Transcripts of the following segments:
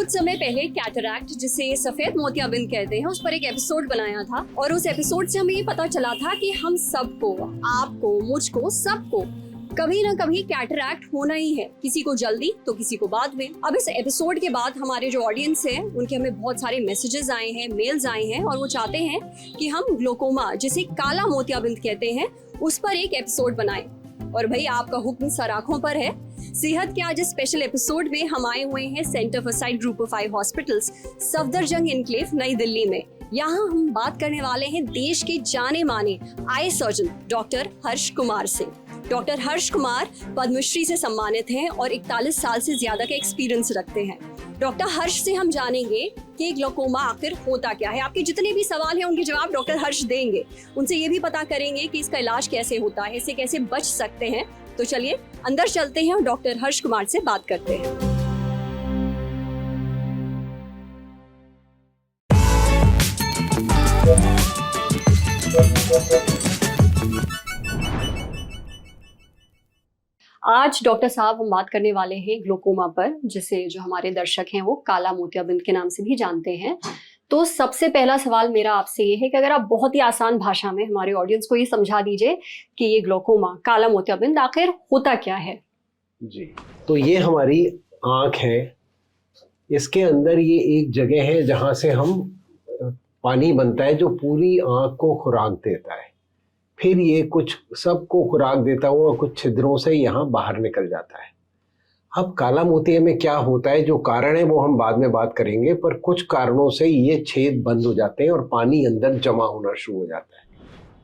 कुछ समय पहले कैटरैक्ट, जिसे सफेद मोतियाबिंद कहते हैं, उस पर एक एपिसोड बनाया था और उस एपिसोड से हमें ये पता चला था कि हम सबको, आपको, मुझको, सबको कभी ना कभी कैटरैक्ट होना ही है, किसी को जल्दी तो किसी को बाद में। अब इस एपिसोड के बाद हमारे जो ऑडियंस है उनके हमें बहुत सारे मैसेजेस आए हैं, मेल्स आए हैं और वो चाहते हैं कि हम ग्लोकोमा, जिसे काला मोतियाबिंद कहते हैं, उस पर एक एपिसोड बनाएं। और भाई आपका हुक्म सर आंखों पर है। सेहत के आज स्पेशल एपिसोड में हम आए हुए हैं centre for site group of 5 hospitals, Safdarjung enclave, नई दिल्ली में। यहाँ हम बात करने वाले हैं देश के जाने माने eye surgeon doctor Harsh Kumar से। डॉक्टर हर्ष कुमार पद्मश्री से सम्मानित हैं और 41 साल से ज्यादा का एक्सपीरियंस रखते हैं। डॉक्टर हर्ष से हम जानेंगे कि ग्लोकोमा आखिर होता क्या है। आपके जितने भी सवाल हैं उनके जवाब डॉक्टर हर्ष देंगे। उनसे ये भी पता करेंगे कि इसका इलाज कैसे होता है, इससे कैसे बच सकते हैं। तो चलिए अंदर चलते हैं और डॉक्टर हर्ष कुमार से बात करते हैं। आज डॉक्टर साहब हम बात करने वाले हैं ग्लोकोमा पर, जिसे जो हमारे दर्शक हैं वो काला मोतियाबिंद के नाम से भी जानते हैं। तो सबसे पहला सवाल मेरा आपसे ये है कि अगर आप बहुत ही आसान भाषा में हमारे ऑडियंस को ये समझा दीजिए कि ये ग्लोकोमा, काला मोतियाबिंद, आखिर होता क्या है। जी, तो ये हमारी आँख है। इसके अंदर ये एक जगह है जहाँ से हम पानी बनता है जो पूरी आँख को खुराक देता है। फिर ये कुछ सबको खुराक देता हुआ कुछ छिद्रों से यहाँ बाहर निकल जाता है। अब काला मोतिया में क्या होता है, जो कारण है वो हम बाद में बात करेंगे, पर कुछ कारणों से ये छेद बंद हो जाते हैं और पानी अंदर जमा होना शुरू हो जाता है।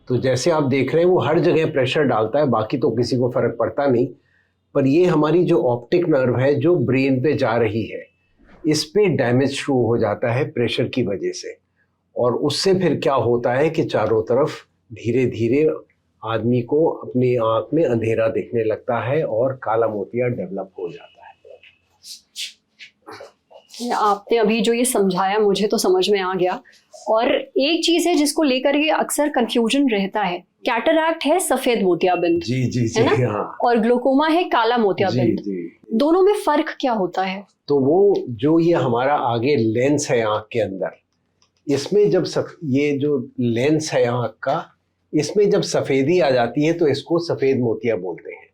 तो जैसे आप देख रहे हैं वो हर जगह प्रेशर डालता है, बाकी तो किसी को फर्क पड़ता नहीं, पर ये हमारी जो ऑप्टिक नर्व है जो ब्रेन पे जा रही है, इस पे डैमेज शुरू हो जाता है प्रेशर की वजह से। और उससे फिर क्या होता है कि चारों तरफ धीरे धीरे आदमी को अपनी आंख में अंधेरा दिखने लगता है और काला मोतिया डेवलप हो जाता है। आपने अभी जो ये समझाया मुझे तो समझ में आ गया। और एक चीज है जिसको लेकर ये अक्सर कंफ्यूजन रहता है, कैटरैक्ट है सफेद मोतियाबिंद, जी जी जी, है ना? हाँ। और ग्लोकोमा है काला मोतियाबिंद। जी जी। दोनों में फर्क क्या होता है? तो वो जो ये हमारा आगे लेंस है आंख के अंदर, इसमें जब ये जो लेंस है आंख का, इसमें जब सफ़ेदी आ जाती है तो इसको सफ़ेद मोतिया बोलते हैं।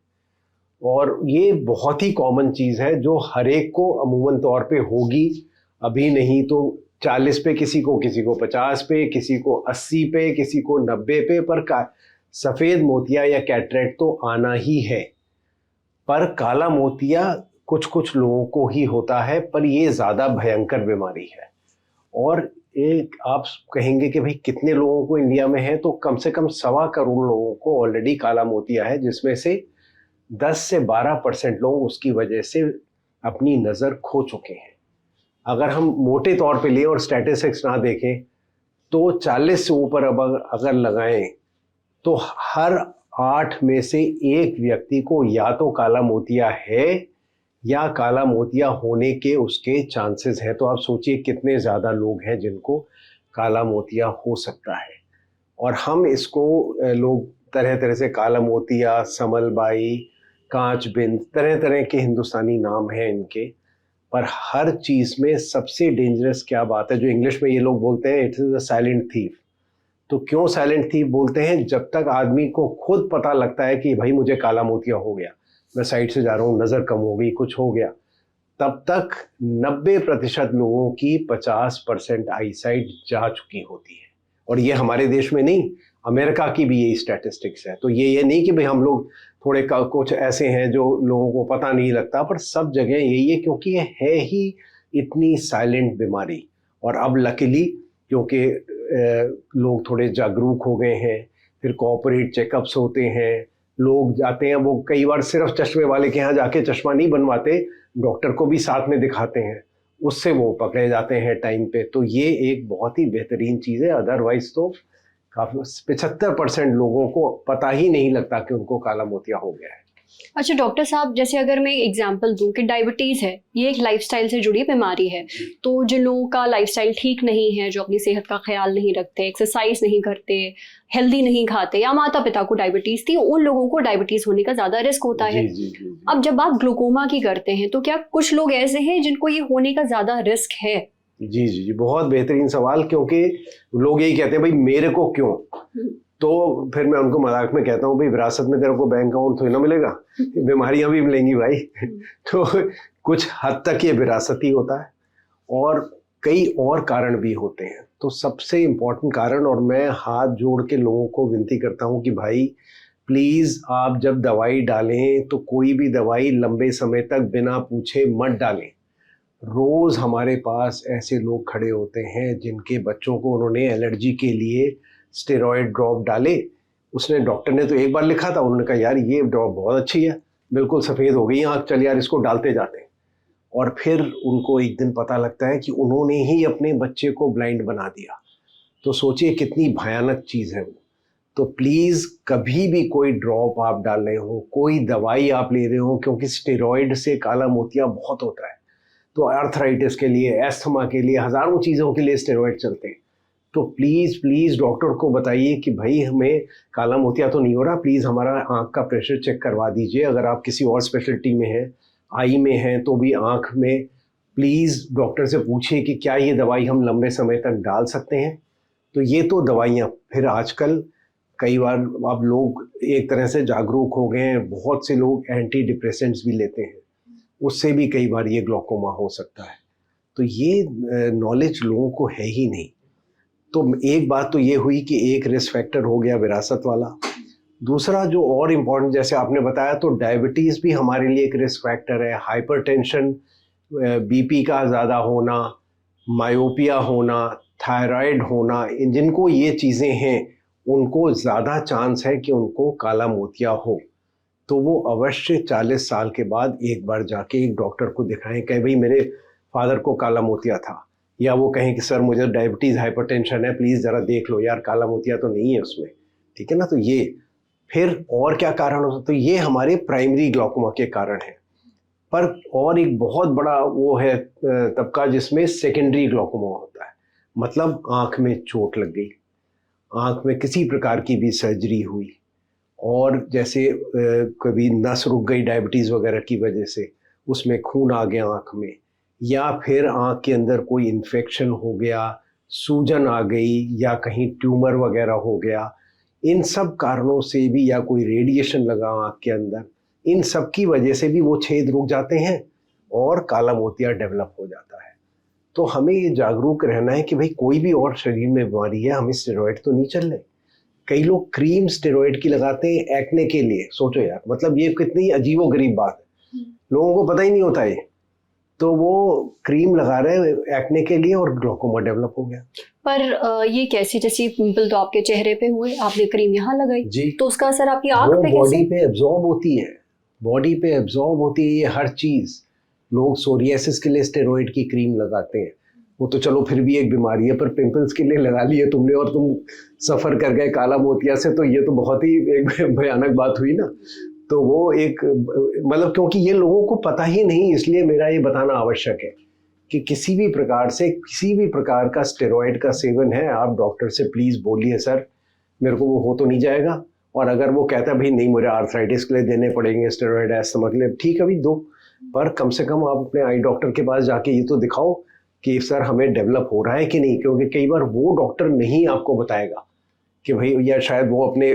और ये बहुत ही कॉमन चीज़ है जो हर एक को अमूमन तौर पे होगी, अभी नहीं तो 40 पे किसी को 50 पे, किसी को 80 पे, किसी को 90 पे, पर सफ़ेद मोतिया या कैटरेक्ट तो आना ही है। पर काला मोतिया कुछ कुछ लोगों को ही होता है, पर ये ज़्यादा भयंकर बीमारी है। और एक आप कहेंगे कि भाई कितने लोगों को इंडिया में है, तो कम से कम 1.25 करोड़ लोगों को ऑलरेडी काला मोतिया है, जिसमें से 10 से 12% लोग उसकी वजह से अपनी नज़र खो चुके हैं। अगर हम मोटे तौर पे लें और स्टैटिस्टिक्स ना देखें तो 40 से ऊपर अगर लगाएं तो हर 8 में से 1 व्यक्ति को या तो काला मोतिया है या काला मोतिया होने के उसके चांसेस हैं। तो आप सोचिए कितने ज़्यादा लोग हैं जिनको काला मोतिया हो सकता है। और हम इसको लोग तरह तरह से काला मोतिया, समलबाई, कांचबिंद, तरह तरह के हिंदुस्तानी नाम हैं इनके। पर हर चीज़ में सबसे डेंजरस क्या बात है, जो इंग्लिश में ये लोग बोलते हैं, it is a silent thief. तो क्यों साइलेंट थीफ बोलते हैं? जब तक आदमी को खुद पता लगता है कि भाई मुझे काला मोतिया हो गया, मैं साइड से जा रहा हूँ, नज़र कम हो गई, कुछ हो गया, तब तक 90% लोगों की 50% आई साइट जा चुकी होती है। और ये हमारे देश में नहीं, अमेरिका की भी यही स्टैटिस्टिक्स है। तो ये नहीं कि भाई हम लोग थोड़े कुछ ऐसे हैं जो लोगों को पता नहीं लगता, पर सब जगह यही है, क्योंकि ये है ही इतनी साइलेंट बीमारी। और अब लकीली क्योंकि लोग थोड़े जागरूक हो गए हैं, फिर कॉर्पोरेट चेकअप्स होते हैं, लोग जाते हैं, वो कई बार सिर्फ चश्मे वाले के यहाँ जाके चश्मा नहीं बनवाते, डॉक्टर को भी साथ में दिखाते हैं, उससे वो पकड़े जाते हैं टाइम पे। तो ये एक बहुत ही बेहतरीन चीज़ है। अदरवाइज तो काफ़ी 75% लोगों को पता ही नहीं लगता कि उनको काला मोतिया हो गया है। अच्छा डॉक्टर साहब, जैसे अगर मैं एग्जांपल दूं कि डायबिटीज है, ये एक लाइफस्टाइल से जुड़ी बीमारी है, तो जिन लोगों का लाइफस्टाइल ठीक नहीं है, जो अपनी सेहत का ख्याल नहीं रखते, एक्सरसाइज नहीं करते, हेल्दी नहीं खाते, या माता पिता को डायबिटीज थी, उन लोगों को डायबिटीज होने का ज्यादा रिस्क होता है। जी। अब जब बात ग्लूकोमा की करते हैं, तो क्या कुछ लोग ऐसे हैं जिनको ये होने का ज्यादा रिस्क है? जी, बहुत बेहतरीन सवाल, क्योंकि लोग यही कहते हैं भाई मेरे को क्यों, तो फिर मैं उनको मजाक में कहता हूँ भाई विरासत में तेरे को बैंक अकाउंट थोड़ी ना मिलेगा, बीमारियां भी मिलेंगी भाई। तो कुछ हद तक ये विरासती होता है और कई और कारण भी होते हैं। तो सबसे इम्पोर्टेंट कारण, और मैं हाथ जोड़ के लोगों को विनती करता हूँ कि भाई प्लीज़ आप जब दवाई डालें तो कोई भी दवाई लंबे समय तक बिना पूछे मत डालें। रोज़ हमारे पास ऐसे लोग खड़े होते हैं जिनके बच्चों को उन्होंने एलर्जी के लिए स्टेरॉयड ड्रॉप डाले, उसने डॉक्टर ने तो एक बार लिखा था, उन्होंने कहा यार ये ड्रॉप बहुत अच्छी है, बिल्कुल सफ़ेद हो गई आँख, चल यार इसको डालते जाते हैं। और फिर उनको एक दिन पता लगता है कि उन्होंने ही अपने बच्चे को ब्लाइंड बना दिया। तो सोचिए कितनी भयानक चीज़ है वो। तो प्लीज़ कभी भी कोई ड्रॉप आप डाल रहे हो, कोई दवाई आप ले रहे हो, क्योंकि स्टेरॉयड से काला मोतिया बहुत होता है। तो आर्थराइटिस के लिए, एस्थमा के लिए, हज़ारों चीज़ों के लिए स्टेरॉयड चलते हैं। तो प्लीज़ डॉक्टर को बताइए कि भाई हमें काला मोतिया तो नहीं हो रहा, प्लीज़ हमारा आँख का प्रेशर चेक करवा दीजिए। अगर आप किसी और स्पेशलिटी में हैं, आई में हैं, तो भी आँख में प्लीज़ डॉक्टर से पूछिए कि क्या ये दवाई हम लंबे समय तक डाल सकते हैं। तो ये तो दवाइयाँ। फिर आजकल कई बार अब लोग एक तरह से जागरूक हो गए हैं, बहुत से लोग एंटी डिप्रेसेंट्स भी लेते हैं, उससे भी कई बार ये ग्लूकोमा हो सकता है। तो ये नॉलेज लोगों को है ही नहीं। तो एक बात तो ये हुई कि एक रिस्क फैक्टर हो गया विरासत वाला। दूसरा जो और इम्पोर्टेंट, जैसे आपने बताया, तो डायबिटीज़ भी हमारे लिए एक रिस्क फैक्टर है। हाइपरटेंशन, बीपी का ज़्यादा होना, मायोपिया होना, थायराइड होना, जिनको ये चीज़ें हैं उनको ज़्यादा चांस है कि उनको काला मोतिया हो। तो वो अवश्य 40 साल के बाद एक बार जाके एक डॉक्टर को दिखाएं, कहें भाई मेरे फादर को काला मोतिया था, या वो कहें कि सर मुझे डायबिटीज़ हाइपरटेंशन है, प्लीज़ ज़रा देख लो यार काला मोतिया तो नहीं है उसमें, ठीक है ना। तो ये फिर और क्या कारण हो सकते, तो ये हमारे प्राइमरी ग्लूकोमा के कारण हैं। पर और एक बहुत बड़ा वो है तबका जिसमें सेकेंडरी ग्लूकोमा होता है, मतलब आँख में चोट लग गई, आँख में किसी प्रकार की भी सर्जरी हुई, और जैसे कभी नस रुक गई डायबिटीज़ वगैरह की वजह से, उसमें खून आ गया आँख में, या फिर आँख के अंदर कोई इन्फेक्शन हो गया, सूजन आ गई, या कहीं ट्यूमर वगैरह हो गया, इन सब कारणों से भी, या कोई रेडिएशन लगा आँख के अंदर, इन सब की वजह से भी वो छेद रुक जाते हैं और काला मोतिया डेवलप हो जाता है। तो हमें ये जागरूक रहना है कि भाई कोई भी और शरीर में बीमारी है, हमें स्टेरॉयड तो नहीं चलने। कई लोग क्रीम स्टेरॉयड की लगाते हैं एक्ने के लिए, सोचो यार, मतलब ये कितनी अजीबोगरीब बात है, लोगों को पता ही नहीं होता है। तो वो क्रीम लगा रहे हैं एक्ने के लिए और ग्लूकोमा डेवलप हो गया। पर ये कैसे, जैसे पिंपल तो आपके चेहरे पे हुए, आपने क्रीम यहाँ लगाई जी, तो उसका असर आपकी आँख पे कैसे? बॉडी पे एब्जॉर्ब होती है, बॉडी पे एब्जॉर्ब होती है ये हर चीज़। लोग सोरियासिस के लिए स्टेरॉइड की क्रीम लगाते हैं, वो तो चलो फिर भी एक बीमारी है, पर पिंपल्स के लिए लगा लिए तुमने और तुम सफ़र कर गए काला मोतिया से, तो ये तो बहुत ही एक भयानक बात हुई ना। तो वो एक मतलब, क्योंकि ये लोगों को पता ही नहीं, इसलिए मेरा ये बताना आवश्यक है कि किसी भी प्रकार से किसी भी प्रकार का स्टेरॉइड का सेवन है, आप डॉक्टर से प्लीज़ बोलिए सर मेरे को वो हो तो नहीं जाएगा। और अगर वो कहता है भाई नहीं मुझे आर्थराइटिस के लिए देने पड़ेंगे स्टेरॉइड, एस्थमा के लिए, ठीक है भाई दो, पर कम से कम आप अपने आई डॉक्टर के पास जाके ये तो दिखाओ कि सर हमें डेवलप हो रहा है कि नहीं। क्योंकि कई बार वो डॉक्टर नहीं आपको बताएगा कि भाई, या शायद वो अपने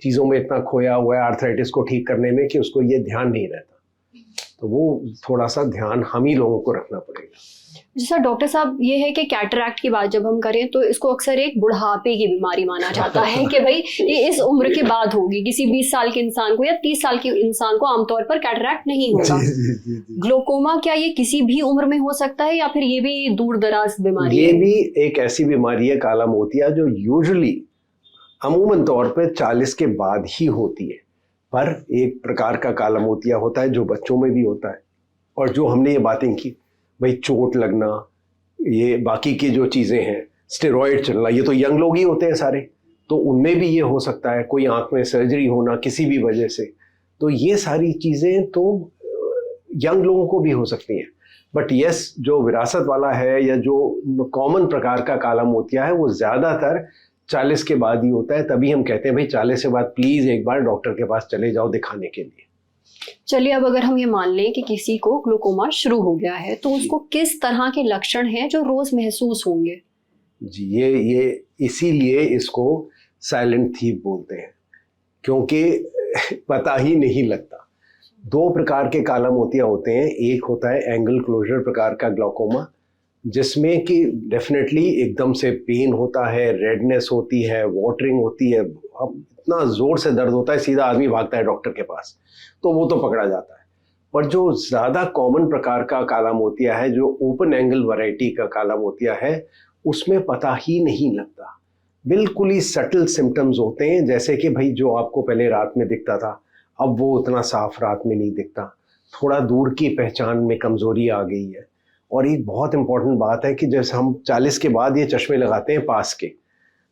चीज़ों में इतना खोया हुआ है आर्थराइटिस को ठीक करने में कि उसको ये ध्यान नहीं रहता। तो वो थोड़ा सा ध्यान हम ही लोगों को रखना पड़ेगा। जैसा डॉक्टर साहब ये है कि कैटरैक्ट की बात जब हम करें तो इसको अक्सर एक बुढ़ापे की बीमारी माना जाता है कि भाई ये इस उम्र के बाद होगी, किसी 20 साल के इंसान को या 30 साल के इंसान को आमतौर पर कैटरैक्ट नहीं होगा। ग्लूकोमा क्या ये किसी भी उम्र में हो सकता है या फिर ये भी दूर दराज बीमारी है? ये भी एक ऐसी बीमारी है काला मोतिया जो यूजुअली अमूमन तौर पर 40 के बाद ही होती है, पर एक प्रकार का काला मोतिया होता है जो बच्चों में भी होता है। और जो हमने ये बातें की भाई, चोट लगना, ये बाकी की जो चीज़ें हैं, स्टेरॉइड चलना, ये तो यंग लोग ही होते हैं सारे, तो उनमें भी ये हो सकता है। कोई आंख में सर्जरी होना किसी भी वजह से, तो ये सारी चीज़ें तो यंग लोगों को भी हो सकती हैं, बट यस जो विरासत वाला है या जो कॉमन प्रकार का काला मोतिया है वो ज़्यादातर 40 के बाद ही होता है। तभी हम कहते हैं भाई 40 के बाद प्लीज़ एक बार डॉक्टर के पास चले जाओ दिखाने के लिए। चलिए, अब अगर हम ये मान लें कि किसी को ग्लूकोमा शुरू हो गया है तो उसको किस तरह के लक्षण हैं जो रोज महसूस होंगे? जी, ये इसीलिए इसको साइलेंट थीफ बोलते हैं, क्योंकि पता ही नहीं लगता। 2 प्रकार के काला मोतिया होते हैं। एक होता है एंगल क्लोजर प्रकार का ग्लाइकोमा, जिसमें कि डेफिनेटली एकदम से पेन होता है, रेडनेस होती है, वाटरिंग होती है, अब इतना ज़ोर से दर्द होता है सीधा आदमी भागता है डॉक्टर के पास, तो वो तो पकड़ा जाता है। पर जो ज़्यादा कॉमन प्रकार का काला मोतिया है, जो ओपन एंगल वैरायटी का काला मोतिया है, उसमें पता ही नहीं लगता। बिल्कुल ही सटल सिम्टम्स होते हैं, जैसे कि भाई जो आपको पहले रात में दिखता था अब वो उतना साफ रात में नहीं दिखता, थोड़ा दूर की पहचान में कमज़ोरी आ गई है। और एक बहुत इंपॉर्टेंट बात है कि जैसे हम 40 के बाद ये चश्मे लगाते हैं पास के,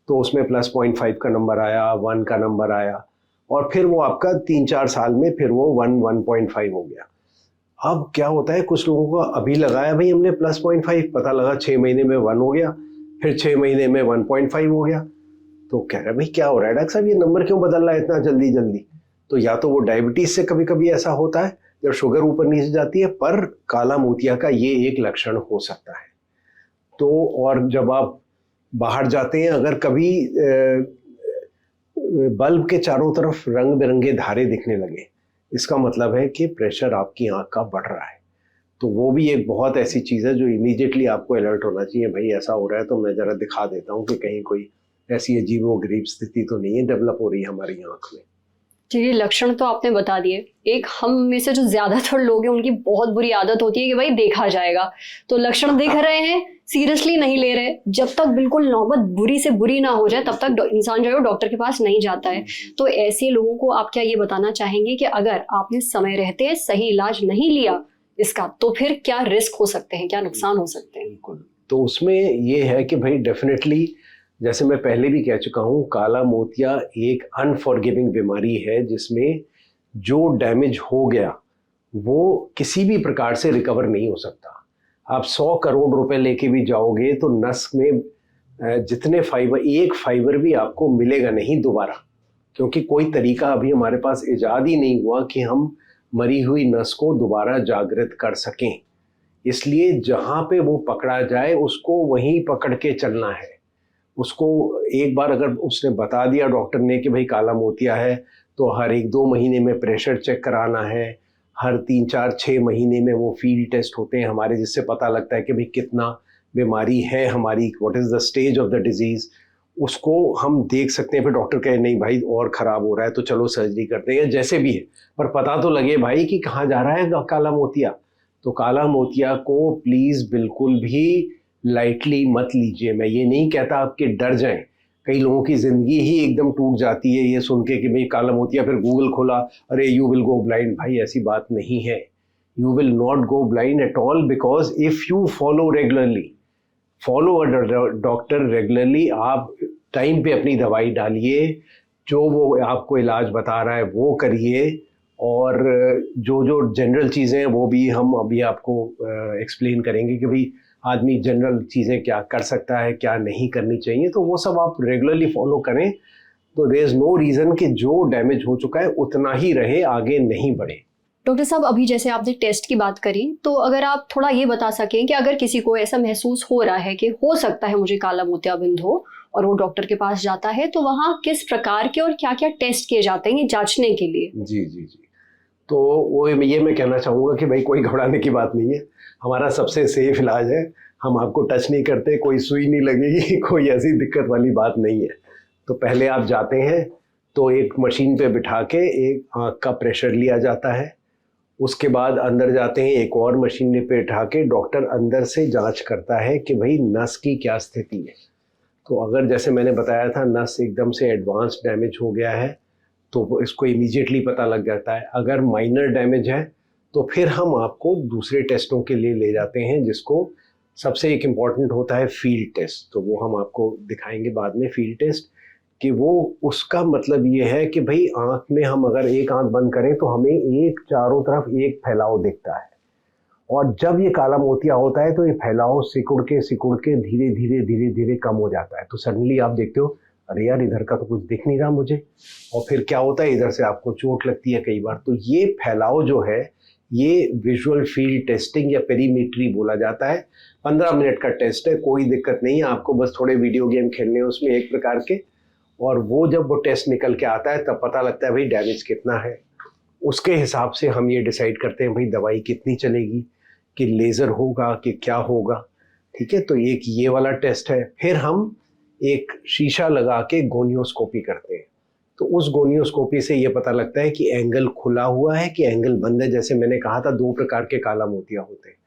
तो उसमें +0.5 का नंबर आया, 1 का नंबर आया, और फिर वो आपका 3-4 साल में फिर वो 1.5 हो गया। अब क्या होता है, कुछ लोगों को अभी लगाया भाई हमने +0.5, पता लगा 6 महीने में 1 हो गया, फिर 6 महीने में 1.5 हो गया। तो कह रहे भाई क्या हो रहा है डॉक्टर साहब, ये नंबर क्यों बदल रहा है इतना जल्दी जल्दी? तो या तो वो डायबिटीज़ से कभी कभी ऐसा होता है जब शुगर ऊपर नीचे जाती है, पर काला मोतिया का ये एक लक्षण हो सकता है। तो और जब आप बाहर जाते हैं, अगर कभी बल्ब के चारों तरफ रंग बिरंगे धारे दिखने लगे, इसका मतलब है कि प्रेशर आपकी आंख का बढ़ रहा है। तो वो भी एक बहुत ऐसी चीज़ है जो इमीडिएटली आपको अलर्ट होना चाहिए, भाई ऐसा हो रहा है तो मैं ज़रा दिखा देता हूँ कि कहीं कोई ऐसी अजीबोगरीब स्थिति तो नहीं है डेवलप हो रही है हमारी आंख में। जी, लक्षण तो आपने बता दिए। एक हम में से जो ज्यादातर लोग हैं उनकी बहुत बुरी आदत होती है कि भाई देखा जाएगा, तो लक्षण दिख रहे हैं, सीरियसली नहीं ले रहे। जब तक बिल्कुल नौबत बुरी से बुरी ना हो जाए तब तक इंसान जो है वो डॉक्टर के पास नहीं जाता है। तो ऐसे लोगों को आप क्या ये बताना चाहेंगे कि अगर आपने समय रहते सही इलाज नहीं लिया इसका, तो फिर क्या रिस्क हो सकते हैं, क्या नुकसान हो सकते हैं? बिल्कुल, तो उसमें ये है कि भाई डेफिनेटली, जैसे मैं पहले भी कह चुका हूँ, काला मोतिया एक अनफॉरगिविंग बीमारी है जिसमें जो डैमेज हो गया वो किसी भी प्रकार से रिकवर नहीं हो सकता। आप 100 करोड़ रुपए लेके भी जाओगे तो नस में जितने फाइबर, एक फाइबर भी आपको मिलेगा नहीं दोबारा, क्योंकि कोई तरीका अभी हमारे पास इजाद ही नहीं हुआ कि हम मरी हुई नस को दोबारा जागृत कर सकें। इसलिए जहाँ पे वो पकड़ा जाए उसको वहीं पकड़ के चलना है। उसको एक बार अगर उसने बता दिया डॉक्टर ने कि भाई काला मोतिया है, तो हर 1-2 महीने में प्रेशर चेक कराना है, हर 3-4-6 महीने में वो फील्ड टेस्ट होते हैं हमारे, जिससे पता लगता है कि भाई कितना बीमारी है हमारी, what is the stage of the disease, उसको हम देख सकते हैं। फिर डॉक्टर कहे नहीं भाई और ख़राब हो रहा है तो चलो सर्जरी करते हैं, जैसे भी है, पर पता तो लगे भाई कि कहाँ जा रहा है काला मोतिया। तो काला मोतिया को प्लीज़ बिल्कुल भी लाइटली मत लीजिए। मैं ये नहीं कहता आपके डर जाएं, कई लोगों की ज़िंदगी ही एकदम टूट जाती है ये सुन के कि भाई काला मोतिया, फिर गूगल खोला, अरे यू विल गो ब्लाइंड। भाई ऐसी बात नहीं है, you will not go blind at all, because if you follow regularly, follow a doctor regularly, आप टाइम पे अपनी दवाई डालिए, जो वो आपको इलाज बता रहा है वो करिए, और जो जो जनरल चीज़ें हैं वो भी हम अभी आपको एक्सप्लेन करेंगे कि भाई आदमी जनरल चीज़ें क्या कर सकता है, क्या नहीं करनी चाहिए, तो वो सब आप रेगुलरली फॉलो करें। तो देयर इज़ नो रीज़न कि जो डैमेज हो चुका है उतना ही रहे, आगे नहीं बढ़े। डॉक्टर साहब, अभी जैसे आपने टेस्ट की बात करी, तो अगर आप थोड़ा ये बता सकें कि अगर किसी को ऐसा महसूस हो रहा है कि हो सकता है मुझे काला मोतियाबिंद हो और वो डॉक्टर के पास जाता है, तो वहाँ किस प्रकार के और क्या क्या टेस्ट किए जाते हैं ये जांचने के लिए? जी जी जी, तो वो ये मैं कहना चाहूँगा कि भाई कोई घबराने की बात नहीं है, हमारा सबसे सेफ इलाज है, हम आपको टच नहीं करते, कोई सुई नहीं लगेगी, कोई ऐसी दिक्कत वाली बात नहीं है। तो पहले आप जाते हैं तो एक मशीन पे बिठा के एक आँख का प्रेशर लिया जाता है, उसके बाद अंदर जाते हैं, एक और मशीन पे बिठा के डॉक्टर अंदर से जांच करता है कि भाई नस की क्या स्थिति है। तो अगर जैसे मैंने बताया था नस एकदम से एडवांस डैमेज हो गया है तो इसको इमीडिएटली पता लग जाता है। अगर माइनर डैमेज है तो फिर हम आपको दूसरे टेस्टों के लिए ले जाते हैं, जिसको सबसे एक इम्पॉर्टेंट होता है फील्ड टेस्ट, तो वो हम आपको दिखाएंगे बाद में फील्ड टेस्ट। कि वो उसका मतलब ये है कि भाई आँख में हम अगर एक आँख बंद करें तो हमें एक चारों तरफ एक फैलाव दिखता है, और जब ये काला मोतिया होता है तो ये फैलाव सिकुड़ के धीरे धीरे धीरे धीरे कम हो जाता है। तो सडनली आप देखते हो अरे यार इधर का तो कुछ दिख नहीं रहा मुझे, और फिर क्या होता है इधर से आपको चोट लगती है कई बार। तो ये फैलाव जो है ये विजुअल फील्ड टेस्टिंग या पेरीमेट्री बोला जाता है। 15 मिनट का टेस्ट है, कोई दिक्कत नहीं है, आपको बस थोड़े वीडियो गेम खेलने हैं उसमें एक प्रकार के, और वो जब वो टेस्ट निकल के आता है तब पता लगता है भाई डैमेज कितना है। उसके हिसाब से हम ये डिसाइड करते हैं भाई दवाई कितनी चलेगी, कि लेज़र होगा कि क्या होगा। ठीक है, तो एक ये वाला टेस्ट है। फिर हम एक शीशा लगा के गोनियोस्कोपी करते हैं। तो उस गोनियोस्कोपी से ये पता लगता है कि एंगल खुला हुआ है कि एंगल बंद है। जैसे मैंने कहा था 2 प्रकार के काला मोतिया होते हैं।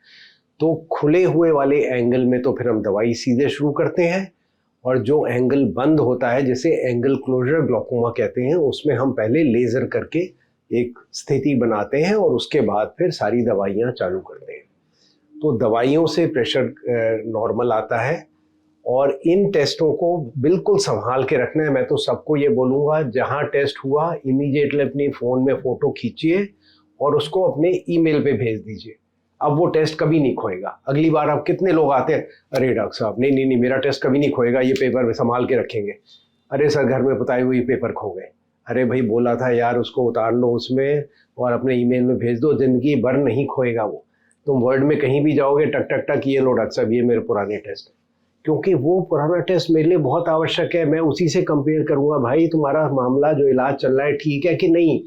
तो खुले हुए वाले एंगल में तो फिर हम दवाई सीधे शुरू करते हैं, और जो एंगल बंद होता है जिसे एंगल क्लोजर ग्लूकोमा कहते हैं उसमें हम पहले लेज़र करके एक स्थिति बनाते हैं और उसके बाद फिर सारी दवाइयाँ चालू करते हैं। तो दवाइयों से प्रेशर नॉर्मल आता है, और इन टेस्टों को बिल्कुल संभाल के रखना है। मैं तो सबको ये बोलूँगा जहाँ टेस्ट हुआ इमीडिएटली अपनी फ़ोन में फ़ोटो खींचिए और उसको अपने ईमेल पे भेज दीजिए। अब वो टेस्ट कभी नहीं खोएगा। अगली बार अब कितने लोग आते हैं, अरे डॉक्टर साहब नहीं मेरा टेस्ट कभी नहीं खोएगा, ये पेपर में संभाल के रखेंगे। अरे सर घर में बताए हुए पेपर खो गए। अरे भाई बोला था यार उसको उतार लो उसमें और अपने ईमेल में भेज दो, ज़िंदगी भर नहीं खोएगा वो। तुम वर्ल्ड में कहीं भी जाओगे टक टक टक ये लो डॉक्टर साहब ये मेरे पुराने टेस्ट है, क्योंकि वो पुराना टेस्ट मेरे लिए बहुत आवश्यक है। मैं उसी से कंपेयर करूँगा भाई तुम्हारा मामला जो इलाज चल रहा है ठीक है कि नहीं।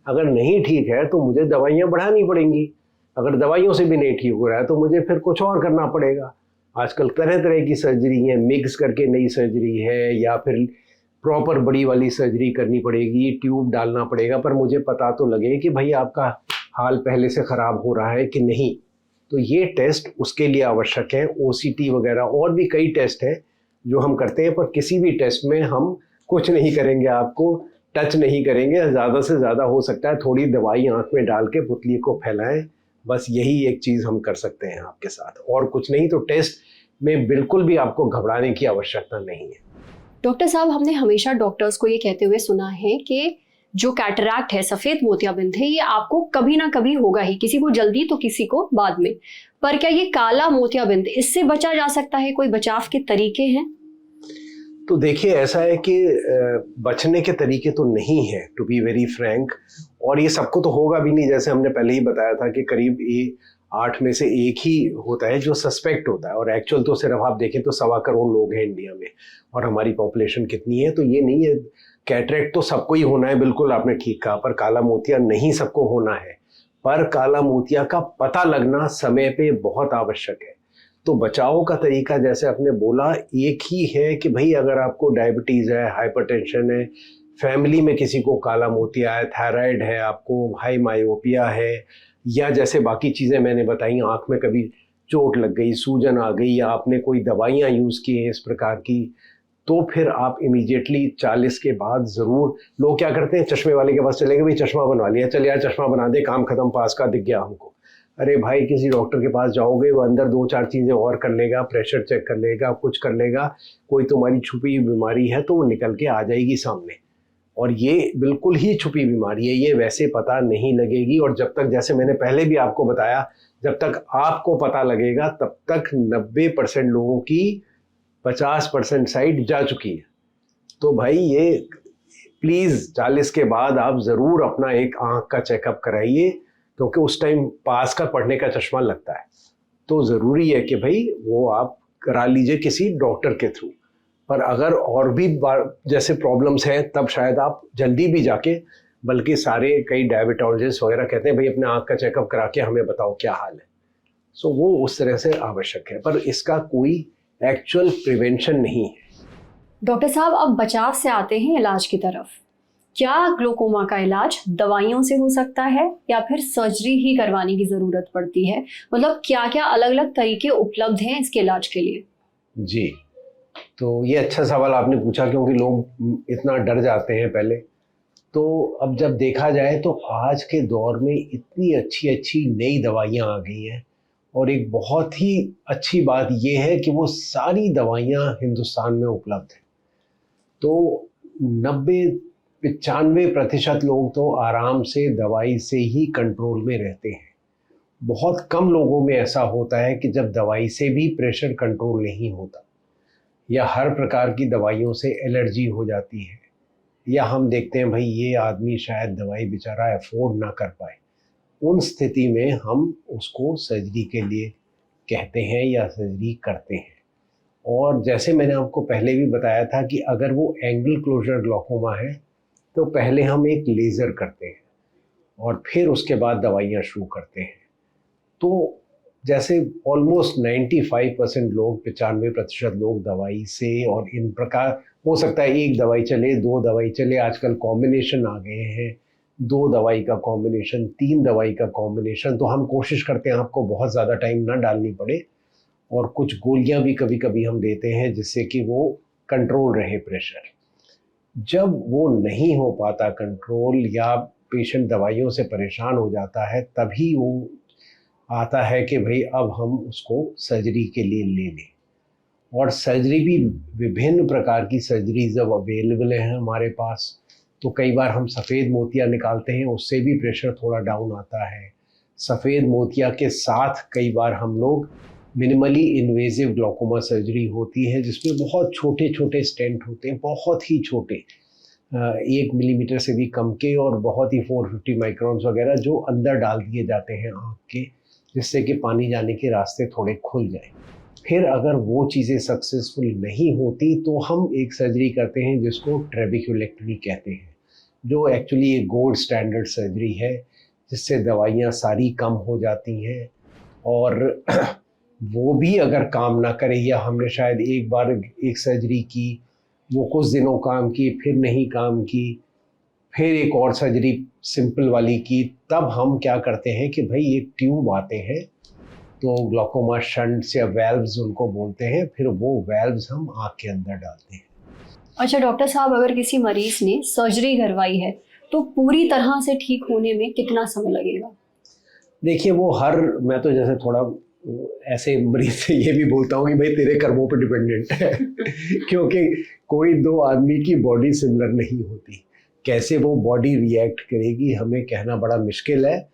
अगर नहीं ठीक है तो मुझे दवाइयाँ बढ़ानी पड़ेंगी, अगर दवाइयों से भी नहीं ठीक हो रहा है तो मुझे फिर कुछ और करना पड़ेगा। आजकल तरह तरह की सर्जरी है, मिक्स करके नई सर्जरी है, या फिर प्रॉपर बड़ी वाली सर्जरी करनी पड़ेगी, ट्यूब डालना पड़ेगा, पर मुझे पता तो लगे कि भाई आपका हाल पहले से ख़राब हो रहा है कि नहीं। तो ये टेस्ट उसके लिए आवश्यक है। OCT वगैरह और भी कई टेस्ट हैं जो हम करते हैं, पर किसी भी टेस्ट में हम कुछ नहीं करेंगे, आपको टच नहीं करेंगे। ज़्यादा से ज़्यादा हो सकता है थोड़ी दवाई आँख में डाल के पुतली को फैलाएं, बस यही एक चीज़ हम कर सकते हैं आपके साथ, और कुछ नहीं। तो टेस्ट में बिल्कुल भी आपको घबराने की आवश्यकता नहीं है। डॉक्टर साहब, हमने हमेशा डॉक्टर्स को ये कहते हुए सुना है कि जो कैटरैक्ट है, सफेद मोतियाबिंद है, ये आपको कभी ना कभी होगा ही, किसी को जल्दी तो किसी को बाद में। पर क्या ये काला मोतियाबिंद, इससे बचा जा सकता है? कोई बचाव के तरीके हैं? तो देखिए ऐसा है कि बचने के तरीके तो नहीं है, टू बी वेरी फ्रैंक, और ये सबको तो होगा भी नहीं। जैसे हमने पहले ही बताया था कि करीब 8 में से 1 ही होता है जो सस्पेक्ट होता है, और एक्चुअल तो सिर्फ आप देखें तो 1.25 करोड़ लोग हैं इंडिया में, और हमारी पॉपुलेशन कितनी है। तो ये नहीं है, कैटरेक्ट तो सबको ही होना है, बिल्कुल आपने ठीक कहा, पर काला मोतिया नहीं सबको होना है। पर काला मोतिया का पता लगना समय पे बहुत आवश्यक है। तो बचाव का तरीका जैसे आपने बोला एक ही है कि भाई अगर आपको डायबिटीज़ है, हाइपरटेंशन है, फैमिली में किसी को काला मोतिया है, थायराइड है, आपको हाई मायोपिया है, या जैसे बाकी चीज़ें मैंने बताई, आँख में कभी चोट लग गई, सूजन आ गई, या आपने कोई दवाइयाँ यूज़ की हैं इस प्रकार की, तो फिर आप इमीडिएटली 40 के बाद ज़रूर, लोग क्या करते हैं चश्मे वाले के पास चले गए, भाई चश्मा बनवा लिया, चल यार चश्मा बना दे, काम खत्म, पास का दिख गया हमको। अरे भाई किसी डॉक्टर के पास जाओगे वो अंदर 2-4 चीज़ें और कर लेगा, प्रेशर चेक कर लेगा, कुछ कर लेगा, कोई तुम्हारी छुपी बीमारी है तो वो निकल के आ जाएगी सामने। और ये बिल्कुल ही छुपी बीमारी है, ये वैसे पता नहीं लगेगी। और जब तक, जैसे मैंने पहले भी आपको बताया, जब तक आपको पता लगेगा तब तक 90% लोगों की 50% साइड जा चुकी है। तो भाई ये प्लीज़ 40 के बाद आप ज़रूर अपना एक आँख का चेकअप कराइए, क्योंकि उस टाइम पास का पढ़ने का चश्मा लगता है। तो ज़रूरी है कि भाई वो आप करा लीजिए किसी डॉक्टर के थ्रू। पर अगर और भी जैसे प्रॉब्लम्स हैं तब शायद आप जल्दी भी जाके, बल्कि सारे कई डायबिटोलॉजिस्ट वगैरह कहते हैं भाई अपने आँख का चेकअप करा के हमें बताओ क्या हाल है। सो वो उस तरह से आवश्यक है, पर इसका कोई एक्चुअल प्रिवेंशन नहीं है। डॉक्टर साहब, अब बचाव से आते हैं इलाज की तरफ। क्या ग्लोकोमा का इलाज दवाइयों से हो सकता है या फिर सर्जरी ही करवाने की ज़रूरत पड़ती है? मतलब क्या क्या अलग अलग तरीके उपलब्ध हैं इसके इलाज के लिए? जी, तो ये अच्छा सवाल आपने पूछा, क्योंकि लोग इतना डर जाते हैं पहले। तो अब जब देखा जाए तो आज के दौर में इतनी अच्छी अच्छी नई दवाइयाँ आ गई हैं, और एक बहुत ही अच्छी बात ये है कि वो सारी दवाइयाँ हिंदुस्तान में उपलब्ध हैं। तो 90-95% लोग तो आराम से दवाई से ही कंट्रोल में रहते हैं। बहुत कम लोगों में ऐसा होता है कि जब दवाई से भी प्रेशर कंट्रोल नहीं होता, या हर प्रकार की दवाइयों से एलर्जी हो जाती है, या हम देखते हैं भाई ये आदमी शायद दवाई बेचारा अफोर्ड ना कर पाए, उन स्थिति में हम उसको सर्जरी के लिए कहते हैं या सर्जरी करते हैं। और जैसे मैंने आपको पहले भी बताया था कि अगर वो एंगल क्लोजर ग्लॉकोमा है तो पहले हम एक लेज़र करते हैं और फिर उसके बाद दवाइयाँ शुरू करते हैं। तो जैसे ऑलमोस्ट 95% लोग, 95% लोग दवाई से, और इन प्रकार हो सकता है एक दवाई चले, 2 दवाई चले, आजकल कॉम्बिनेशन आ गए हैं, 2 दवाई का कॉम्बिनेशन, 3 दवाई का कॉम्बिनेशन। तो हम कोशिश करते हैं आपको बहुत ज़्यादा टाइम ना डालनी पड़े, और कुछ गोलियां भी कभी कभी हम देते हैं जिससे कि वो कंट्रोल रहे प्रेशर। जब वो नहीं हो पाता कंट्रोल, या पेशेंट दवाइयों से परेशान हो जाता है, तभी वो आता है कि भाई अब हम उसको सर्जरी के लिए ले लें। और सर्जरी भी विभिन्न प्रकार की सर्जरीज अब अवेलेबल हैं हमारे पास। तो कई बार हम सफ़ेद मोतिया निकालते हैं, उससे भी प्रेशर थोड़ा डाउन आता है। सफ़ेद मोतिया के साथ कई बार हम लोग मिनिमली इन्वेजिव ग्लॉकोमा सर्जरी होती है, जिसमें बहुत छोटे छोटे स्टेंट होते हैं, बहुत ही छोटे, 1 मिलीमीटर से भी कम के, और बहुत ही 450 माइक्रॉन्स वगैरह, जो अंदर डाल दिए जाते हैं आँख के, जिससे कि पानी जाने के रास्ते थोड़े खुल जाएं। फिर अगर वो चीज़ें सक्सेसफुल नहीं होती तो हम एक सर्जरी करते हैं जिसको ट्रेबेक्युलेक्टमी कहते हैं, जो एक्चुअली एक गोल्ड स्टैंडर्ड सर्जरी है, जिससे दवाइयाँ सारी कम हो जाती हैं। और वो भी अगर काम ना करे, या हमने शायद एक बार एक सर्जरी की, वो कुछ दिनों काम की, फिर नहीं काम की, फिर एक और सर्जरी सिंपल वाली की, तब हम क्या करते हैं कि भाई एक ट्यूब आते हैं, तो ग्लूकोमा शंट्स या वेल्व्स उनको बोलते हैं, फिर वो वेल्व्स हम आँख के अंदर डालते हैं। अच्छा डॉक्टर साहब, अगर किसी मरीज ने सर्जरी करवाई है तो पूरी तरह से ठीक होने में कितना समय लगेगा? देखिए वो मैं तो जैसे थोड़ा ऐसे मरीज से ये भी बोलता हूँ कि भाई तेरे कर्मों पर डिपेंडेंट है क्योंकि कोई 2 आदमी की बॉडी सिमिलर नहीं होती, कैसे वो बॉडी रिएक्ट करेगी हमें कहना बड़ा मुश्किल है।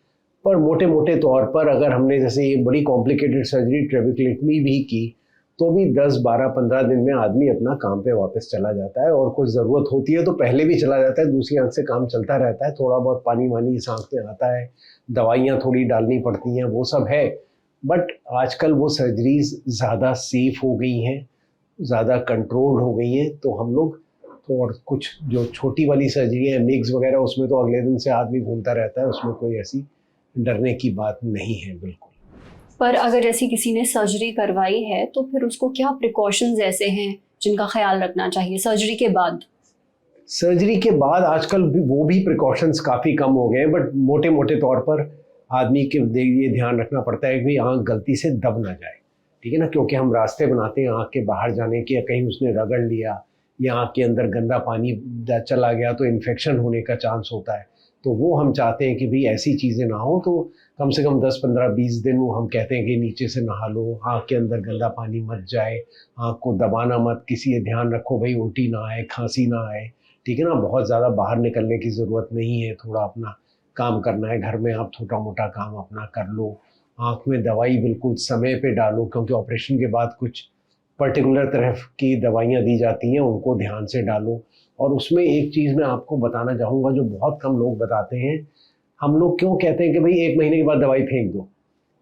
पर मोटे मोटे तौर पर अगर हमने जैसे ये बड़ी कॉम्प्लिकेटेड सर्जरी ट्रेबेक्युलेक्टमी भी की, तो भी 10, 12, 15 दिन में आदमी अपना काम पे वापस चला जाता है, और कुछ ज़रूरत होती है तो पहले भी चला जाता है, दूसरी आंख से काम चलता रहता है, थोड़ा बहुत पानी वानी इस आंख में आता है, दवाइयाँ थोड़ी डालनी पड़ती हैं, वो सब है। बट आजकल वो सर्जरीज ज़्यादा सेफ हो गई हैं, ज़्यादा कंट्रोल्ड हो गई हैं, तो हम लोग तो, और कुछ जो छोटी वाली सर्जरी है मिक्स वगैरह, उसमें तो अगले दिन से आदमी घूमता रहता है, उसमें कोई ऐसी डरने की बात नहीं है बिल्कुल। पर अगर जैसी किसी ने सर्जरी करवाई है तो फिर उसको क्या प्रिकॉशंस ऐसे हैं जिनका ख्याल रखना चाहिए सर्जरी के बाद? सर्जरी के बाद आजकल वो भी प्रिकॉशंस काफ़ी कम हो गए हैं, बट मोटे मोटे तौर पर आदमी के ये ध्यान रखना पड़ता है कि आँख गलती से दब ना जाए, ठीक है ना, क्योंकि हम रास्ते बनाते हैं आँख के बाहर जाने के, कहीं उसने रगड़ लिया या आँख के अंदर गंदा पानी चला गया तो इन्फेक्शन होने का चांस होता है। तो वो हम चाहते हैं कि भाई ऐसी चीज़ें ना हो, तो कम से कम 10, 15, 20 दिन वो हम कहते हैं कि नीचे से नहा लो, आँख के अंदर गंदा पानी मत जाए, आँख को दबाना मत, किसी ध्यान रखो भाई उल्टी ना आए, खांसी ना आए, ठीक है ना, बहुत ज़्यादा बाहर निकलने की ज़रूरत नहीं है, थोड़ा अपना काम करना है, घर में आप छोटा मोटा काम अपना कर लो, आँख में दवाई बिल्कुल समय पे डालो, क्योंकि ऑपरेशन के बाद कुछ पर्टिकुलर तरह की दवाइयाँ दी जाती हैं, उनको ध्यान से डालो। और उसमें एक चीज़ मैं आपको बताना चाहूँगा जो बहुत कम लोग बताते हैं, हम लोग क्यों कहते हैं कि भाई 1 महीने के बाद दवाई फेंक दो,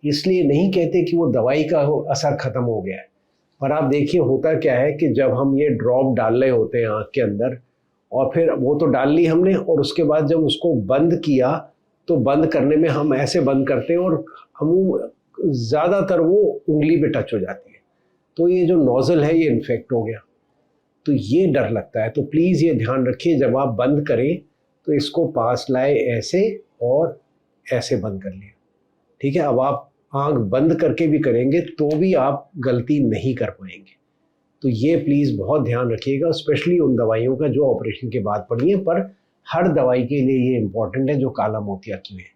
इसलिए नहीं कहते कि वो दवाई का असर ख़त्म हो गया है, पर आप देखिए होता क्या है कि जब हम ये ड्रॉप डाल रहे होते हैं आँख के अंदर, और फिर वो तो डाल ली हमने, और उसके बाद जब उसको बंद किया तो बंद करने में हम ऐसे बंद करते हैं और हम ज़्यादातर वो उंगली पे टच हो जाती है, तो ये जो नोज़ल है ये इन्फेक्ट हो गया, तो ये डर लगता है। तो प्लीज़ ये ध्यान रखिए जब आप बंद करें तो इसको पास लाए ऐसे और ऐसे बंद कर लिया, ठीक है। अब आप आँख बंद करके भी करेंगे तो भी आप गलती नहीं कर पाएंगे, तो ये प्लीज़ बहुत ध्यान रखिएगा, स्पेशली उन दवाइयों का जो ऑपरेशन के बाद पड़ी है। पर हर दवाई के लिए ये इम्पॉर्टेंट है जो काला मोतिया की है,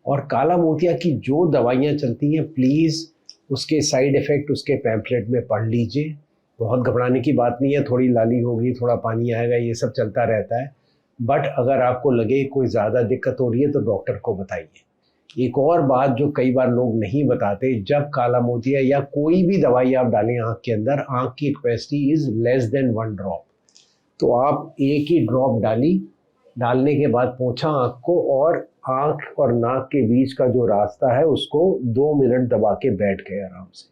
और काला मोतिया की जो दवाइयाँ चलती हैं प्लीज़ उसके साइड इफ़ेक्ट उसके पैम्फलेट में पढ़ लीजिए, बहुत घबराने की बात नहीं है, थोड़ी लाली होगी, थोड़ा पानी आएगा, ये सब चलता रहता है। बट अगर आपको लगे कोई ज़्यादा दिक्कत हो रही है तो डॉक्टर को बताइए। एक और बात जो कई बार लोग नहीं बताते, जब काला मोतिया या कोई भी दवाई आप डालें आँख के अंदर, आँख की capacity is less than 1 drop. तो आप एक ही ड्रॉप डालने के बाद पोंछा आँख को, और आँख और नाक के बीच का जो रास्ता है उसको 2 मिनट दबा के बैठ गए आराम से।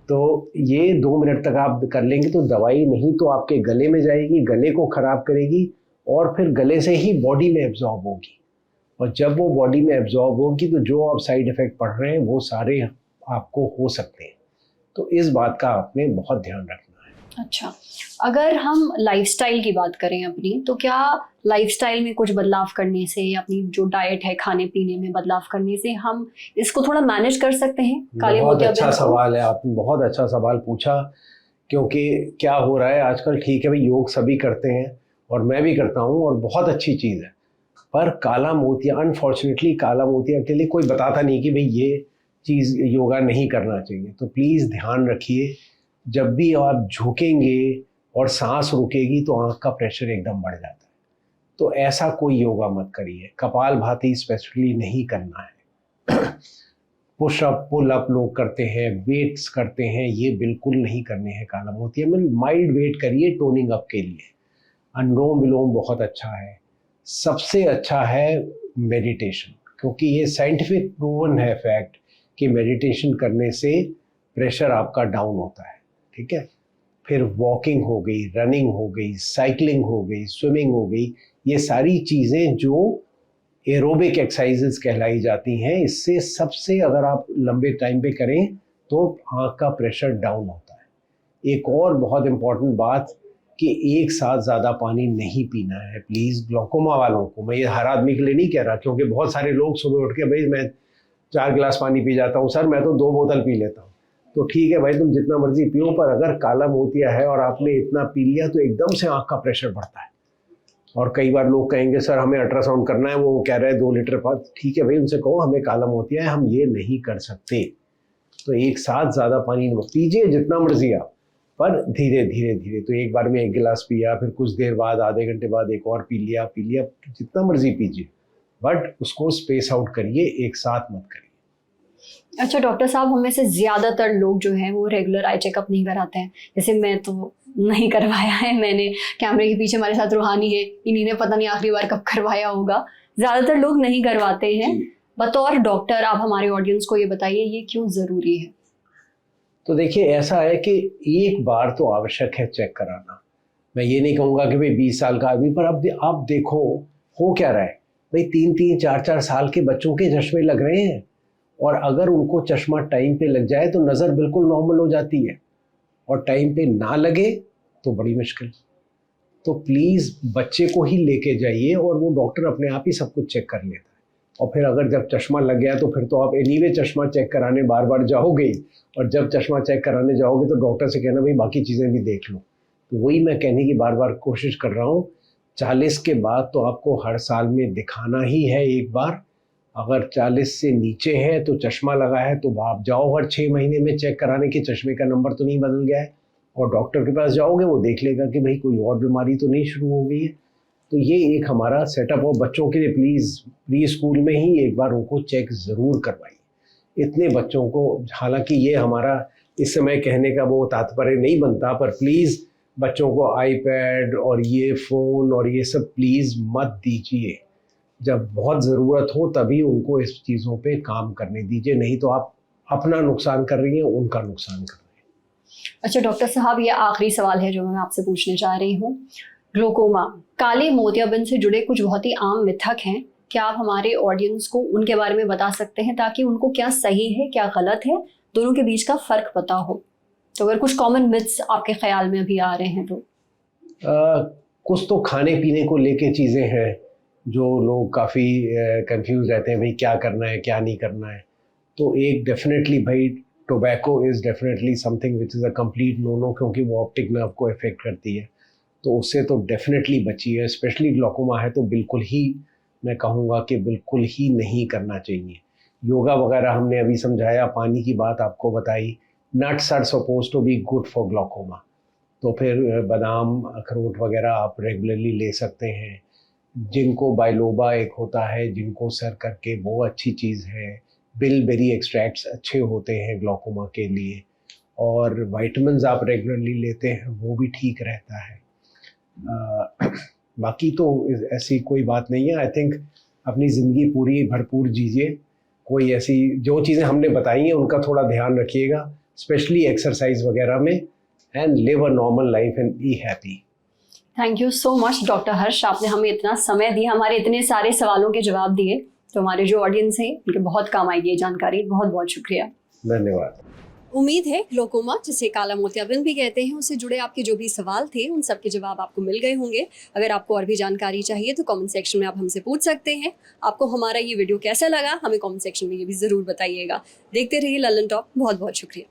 तो ये 2 मिनट तक आप कर लेंगे तो दवाई नहीं तो आपके गले में जाएगी, गले को ख़राब करेगी, और फिर गले से ही बॉडी में एब्जॉर्ब होगी, और जब वो बॉडी में एब्जॉर्ब होगी तो जो आप साइड इफ़ेक्ट पढ़ रहे हैं वो सारे आपको हो सकते हैं। तो इस बात का आपने बहुत ध्यान रखना है। अच्छा, अगर हम लाइफस्टाइल की बात करें अपनी, तो क्या लाइफस्टाइल में कुछ बदलाव करने से, अपनी जो डाइट है खाने पीने में बदलाव करने से हम इसको थोड़ा मैनेज कर सकते हैं काले बहुत मोतियाबिंद अच्छा को? सवाल है, आपने बहुत अच्छा सवाल पूछा। क्योंकि क्या हो रहा है आजकल, ठीक है भाई, योग सभी करते हैं और मैं भी करता हूँ और बहुत अच्छी चीज़ है, पर काला मोतिया, अनफॉर्चुनेटली काला मोतिया के लिए कोई बताता नहीं कि भाई ये चीज़ योगा नहीं करना चाहिए। तो प्लीज़ ध्यान रखिए, जब भी आप झुकेंगे और सांस रुकेगी तो आँख का प्रेशर एकदम बढ़ जाता है। तो ऐसा कोई योगा मत करिए, कपालभाति स्पेसिफिकली नहीं करना है। पुशअप पुल अप लोग करते हैं, वेट्स करते हैं, ये बिल्कुल नहीं करने हैं काला मोतिया में। माइल्ड वेट करिए टोनिंग अप के लिए। अनुलोम विलोम बहुत अच्छा है। सबसे अच्छा है मेडिटेशन, क्योंकि ये साइंटिफिक प्रूवन है फैक्ट कि मेडिटेशन करने से प्रेशर आपका डाउन होता है। ठीक है, फिर वॉकिंग हो गई, रनिंग हो गई, साइकिलिंग हो गई, स्विमिंग हो गई, ये सारी चीज़ें जो एरोबिक एक्सरसाइजेज कहलाई जाती हैं, इससे सबसे अगर आप लंबे टाइम पे करें तो आँख का प्रेशर डाउन होता है। एक और बहुत इम्पॉर्टेंट बात कि एक साथ ज़्यादा पानी नहीं पीना है प्लीज़, ग्लूकोमा वालों को। मैं ये हर आदमी के लिए नहीं कह रहा, क्योंकि बहुत सारे लोग सुबह उठ के भाई मैं 4 गिलास पानी पी जाता हूँ सर, मैं तो 2 बोतल पी लेता हूँ। तो ठीक है भाई, तुम जितना मर्जी पियो, पर अगर काला मोतिया है और आपने इतना पी लिया तो एकदम से आँख का प्रेशर बढ़ता है। और कई बार लोग कहेंगे सर हमें अल्ट्रासाउंड करना है, वो कह रहे हैं 2 लीटर पास। ठीक है भाई, उनसे कहो हमें काला मोतिया है, हम ये नहीं कर सकते। तो एक साथ ज़्यादा पानी पीजिए जितना मर्जी आप, पर धीरे धीरे धीरे। तो एक बार में 1 गिलास पिया, फिर कुछ देर बाद, आधे घंटे बाद एक और पी लिया, जितना मर्जी पीजिए, बट उसको स्पेस आउट करिए, एक साथ मत करिए। अच्छा डॉक्टर साहब, हम में से ज्यादातर लोग जो हैं वो रेगुलर आई चेकअप नहीं कराते हैं। जैसे मैं तो नहीं करवाया है, मैंने कैमरे के पीछे हमारे साथ रूहानी है, इन्हीं ने पता नहीं आखिरी बार कब करवाया होगा। ज्यादातर लोग नहीं करवाते हैं। बतौर डॉक्टर आप हमारे ऑडियंस को ये बताइए, ये क्यों जरूरी है? तो देखिए, ऐसा है कि एक बार तो आवश्यक है चेक कराना। मैं ये नहीं कहूँगा कि भाई 20 साल का आदमी, पर अब आप देखो हो क्या रहा है भाई, 3-3, 4-4 साल के बच्चों के चश्मे लग रहे हैं, और अगर उनको चश्मा टाइम पे लग जाए तो नज़र बिल्कुल नॉर्मल हो जाती है, और टाइम पे ना लगे तो बड़ी मुश्किल। तो प्लीज़ बच्चे को ही लेके जाइए, और वो डॉक्टर अपने आप ही सब कुछ चेक कर लेता है। और फिर अगर जब चश्मा लग गया तो फिर तो आप एनीवे चश्मा चेक कराने बार बार जाओगे, और जब चश्मा चेक कराने जाओगे तो डॉक्टर से कहना भाई बाकी चीज़ें भी देख लो। तो वही मैं कहने की बार बार कोशिश कर रहा हूँ, 40 के बाद तो आपको हर साल में दिखाना ही है एक बार। अगर 40 से नीचे है तो चश्मा लगा है तो आप जाओ हर 6 महीने में चेक कराने के, चश्मे का नंबर तो नहीं बदल गया है, और डॉक्टर के पास जाओगे वो देख लेगा कि भाई कोई और बीमारी तो नहीं शुरू हो गई है। तो ये एक हमारा सेटअप। और बच्चों के लिए प्लीज़ प्री स्कूल में ही एक बार उनको चेक ज़रूर करवाइए, इतने बच्चों को। हालांकि ये हमारा इस समय कहने का वो तात्पर्य नहीं बनता, पर प्लीज़ बच्चों को आईपैड और ये फ़ोन और ये सब प्लीज़ मत दीजिए। जब बहुत ज़रूरत हो तभी उनको इस चीज़ों पे काम करने दीजिए, नहीं तो आप अपना नुकसान कर रही हैं, उनका नुकसान कर रही हैं। अच्छा डॉक्टर साहब, ये आखिरी सवाल है जो मैं आपसे पूछने चाह रही हूँ। ग्लूकोमा, काले मोतियाबिंद से जुड़े कुछ बहुत ही आम मिथक हैं, क्या आप हमारे ऑडियंस को उनके बारे में बता सकते हैं, ताकि उनको क्या सही है क्या गलत है, दोनों के बीच का फ़र्क पता हो? तो अगर कुछ कॉमन मिथ्स आपके ख्याल में अभी आ रहे हैं तो। कुछ तो खाने पीने को लेके चीज़ें हैं जो लोग काफ़ी कंफ्यूज रहते हैं, भाई क्या करना है क्या नहीं करना है। तो एक डेफिनेटली भाई, tobacco is definitely something which is a complete no no, क्योंकि वो ऑप्टिक नर्व को इफेक्ट करती है, तो उससे तो डेफिनेटली बचिए। स्पेशली ग्लूकोमा है तो बिल्कुल ही मैं कहूँगा कि बिल्कुल ही नहीं करना चाहिए। योगा वगैरह हमने अभी समझाया, पानी की बात आपको बताई, nuts are suppose to be good for glaucoma, तो फिर बादाम अखरोट वगैरह आप रेगुलरली ले सकते हैं। जिनको बाइलोबा एक होता है, जिनको सर करके, वो अच्छी चीज़ है। बिलबेरी एक्सट्रैक्ट्स अच्छे होते हैं ग्लूकोमा के लिए, और विटामिन्स आप रेगुलरली लेते हैं वो भी ठीक रहता है। बाकी तो ऐसी कोई बात नहीं है। आई थिंक अपनी ज़िंदगी पूरी भरपूर जीजिए। कोई ऐसी जो चीज़ें हमने बताई हैं उनका थोड़ा ध्यान रखिएगा, स्पेशली एक्सरसाइज वगैरह में, and live a normal life and be happy. Thank you so much doctor Harsh, आपने हमें इतना समय दिया, हमारे इतने सारे सवालों के जवाब दिए, तो हमारे जो ऑडियंस है उनके बहुत काम आएगी ये जानकारी। बहुत बहुत शुक्रिया। धन्यवाद। उम्मीद है ग्लूकोमा, जिसे काला मोतियाबिंद भी कहते हैं, उससे जुड़े आपके जो भी सवाल थे उन सब के जवाब आपको मिल गए होंगे। अगर आपको और भी जानकारी चाहिए तो कमेंट सेक्शन में आप हमसे पूछ सकते हैं। आपको हमारा ये वीडियो कैसा लगा हमें कमेंट सेक्शन में ये भी ज़रूर बताइएगा। देखते रहिए लल्लन टॉप। बहुत बहुत शुक्रिया।